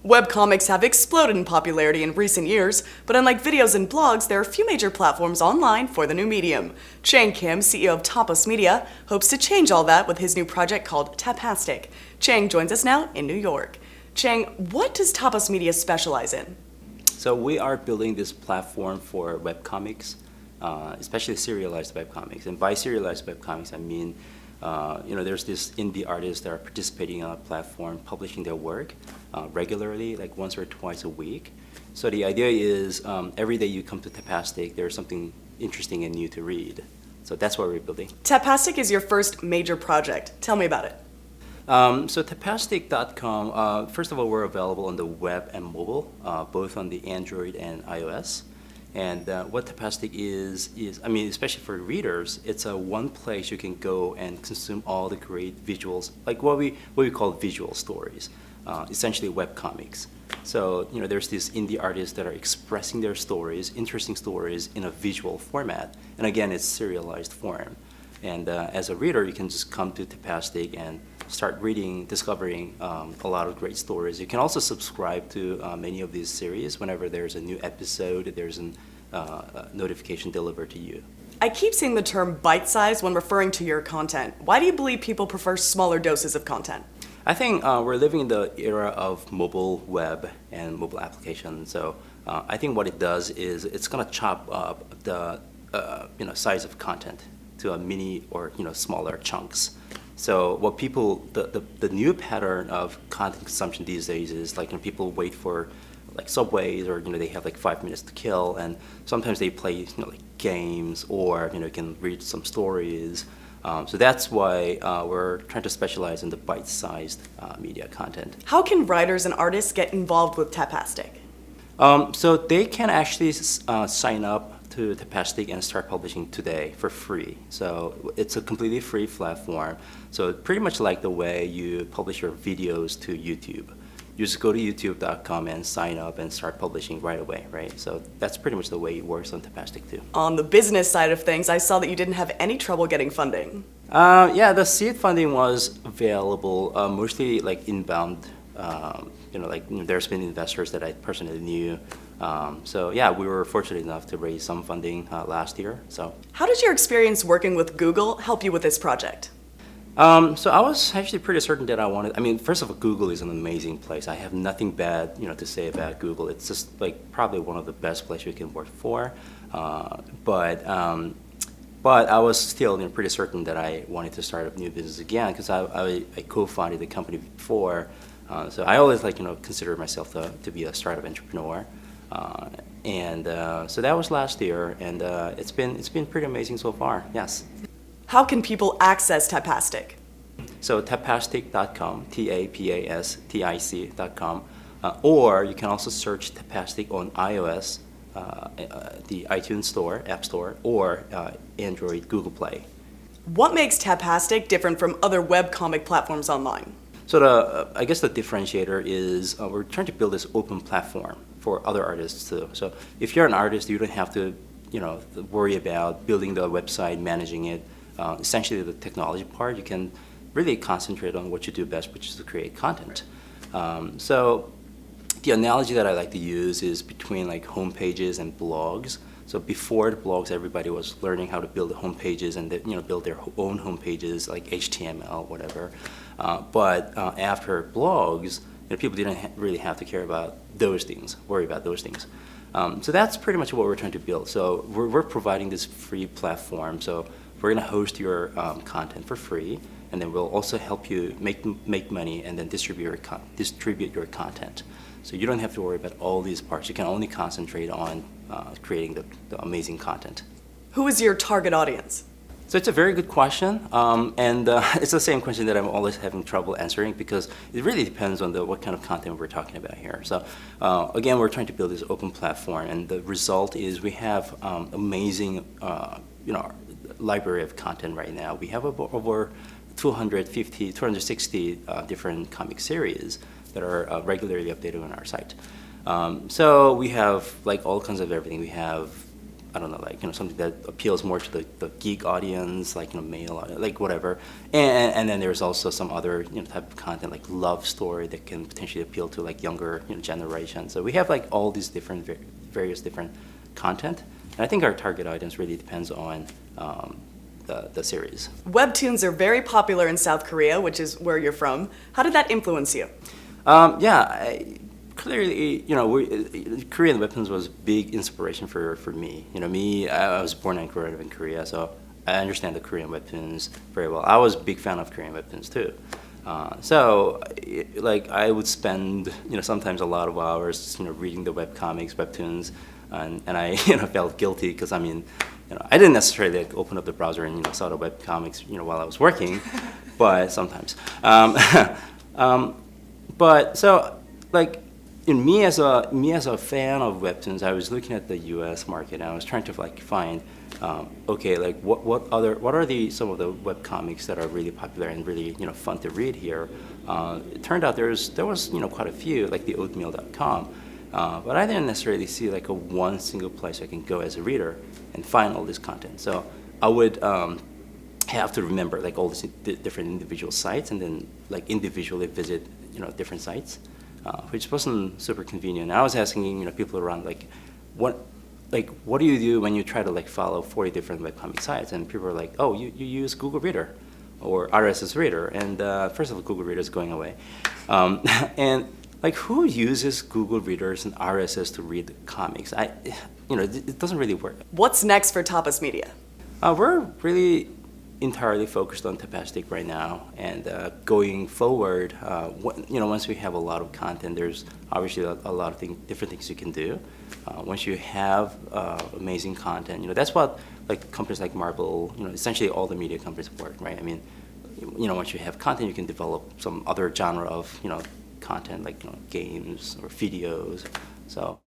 Webcomics have exploded in popularity in recent years, but unlike videos and blogs, there are a few major platforms online for the new medium. Chang Kim, CEO of Tapas Media, hopes to change all that with his new project called Tapastic. Chang joins us now in New York. Chang, what does Tapas Media specialize in? So we are building this platform for webcomics, especially serialized webcomics. And by serialized webcomics, I mean there's this indie artists that are participating on a platform, publishing their work regularly, like once or twice a week. So the idea is every day you come to Tapastic, there's something interesting and new to read. So that's what we're building. Tapastic is your first major project. Tell me about it. So Tapastic.com, first of all, we're available on the web and mobile, both on the Android and iOS. And what Tapastic is, I mean, especially for readers, it's a one place you can go and consume all the great visuals, like what we call visual stories, essentially webcomics. So, there's these indie artists that are expressing their stories, interesting stories, in a visual format. And again, it's serialized form. And as a reader, you can just come to Tapastic and start reading, discovering a lot of great stories. You can also subscribe to many of these series. Whenever there's a new episode, there's a notification delivered to you. I keep seeing the term bite-sized when referring to your content. Why do you believe people prefer smaller doses of content? I think we're living in the era of mobile web and mobile applications. So I think what it does is it's going to chop up the size of content to a mini or smaller chunks. So what the new pattern of content consumption these days is like when people wait for like subways, or they have like 5 minutes to kill, and sometimes they play like games, or can read some stories. So that's why we're trying to specialize in the bite-sized media content. How can writers and artists get involved with Tapastic? So they can actually sign up to Tapastic and start publishing today for free. So it's a completely free platform. So pretty much like the way you publish your videos to YouTube. You just go to youtube.com and sign up and start publishing right away, right? So that's pretty much the way it works on Tapastic too. On the business side of things, I saw that you didn't have any trouble getting funding. Yeah, the seed funding was available, mostly like inbound. There's been investors that I personally knew. So yeah, we were fortunate enough to raise some funding last year. So how did your experience working with Google help you with this project? So I was actually pretty certain that first of all, Google is an amazing place. I have nothing bad, to say about Google. It's just like probably one of the best places you can work for. But I was still pretty certain that I wanted to start a new business again, because I co-founded the company before. So I always consider myself to be a startup entrepreneur. So that was last year, and it's been pretty amazing so far. Yes. How can people access Tapastic? So Tapastic.com, Tapastic.com, or you can also search Tapastic on iOS, the iTunes Store, App Store, or Android, Google Play. What makes Tapastic different from other webcomic platforms online? So I guess the differentiator is we're trying to build this open platform for other artists too. So if you're an artist, you don't have to worry about building the website, managing it. Essentially the technology part, you can really concentrate on what you do best, which is to create content. So the analogy that I like to use is between like home pages and blogs. So before the blogs, everybody was learning how to build home pages and build their own home pages like HTML, whatever. But after blogs, people didn't really have to care about those things, worry about those things. So that's pretty much what we're trying to build. So we're providing this free platform. So we're going to host your content for free, and then we'll also help you make money and then distribute your content. So you don't have to worry about all these parts. You can only concentrate on creating the amazing content. Who is your target audience? So it's a very good question, and it's the same question that I'm always having trouble answering, because it really depends on what kind of content we're talking about here. So again, we're trying to build this open platform, and the result is we have amazing library of content right now. We have over 260 different comic series that are regularly updated on our site. So we have like all kinds of everything. We have I don't know, like, something that appeals more to the geek audience, like, male, like whatever. And then there's also some other, type of content like love story that can potentially appeal to like younger, generation. So we have like all these different, various different content. And I think our target audience really depends on the series. Webtoons are very popular in South Korea, which is where you're from. How did that influence you? Clearly, Korean Webtoons was big inspiration for me. I was born and grew up in Korea, so I understand the Korean Webtoons very well. I was a big fan of Korean Webtoons too. I would spend, sometimes a lot of hours, reading the webcomics, webtoons, and I, felt guilty because I didn't necessarily like, open up the browser and saw the webcomics, while I was working, but sometimes. In me as a fan of webtoons, I was looking at the U.S. market and I was trying to like find, what are some of the webcomics that are really popular and really fun to read here. It turned out there was quite a few, like the oatmeal.com, but I didn't necessarily see like one single place I can go as a reader and find all this content. So I would have to remember like all these different individual sites and then like individually visit different sites. Which wasn't super convenient. I was asking people around what do you do when you try to like follow 40 different webcomic sites? And people are like, oh, you use Google Reader or RSS Reader. And first of all, Google Reader is going away. And like who uses Google Readers and RSS to read comics? It doesn't really work. What's next for Tapas Media? We're really entirely focused on Tapastic right now, and going forward, once we have a lot of content, there's obviously a lot of different things you can do. Once you have amazing content, that's what like companies like Marvel, essentially all the media companies work, right? Once you have content, you can develop some other genre of content like games or videos. So.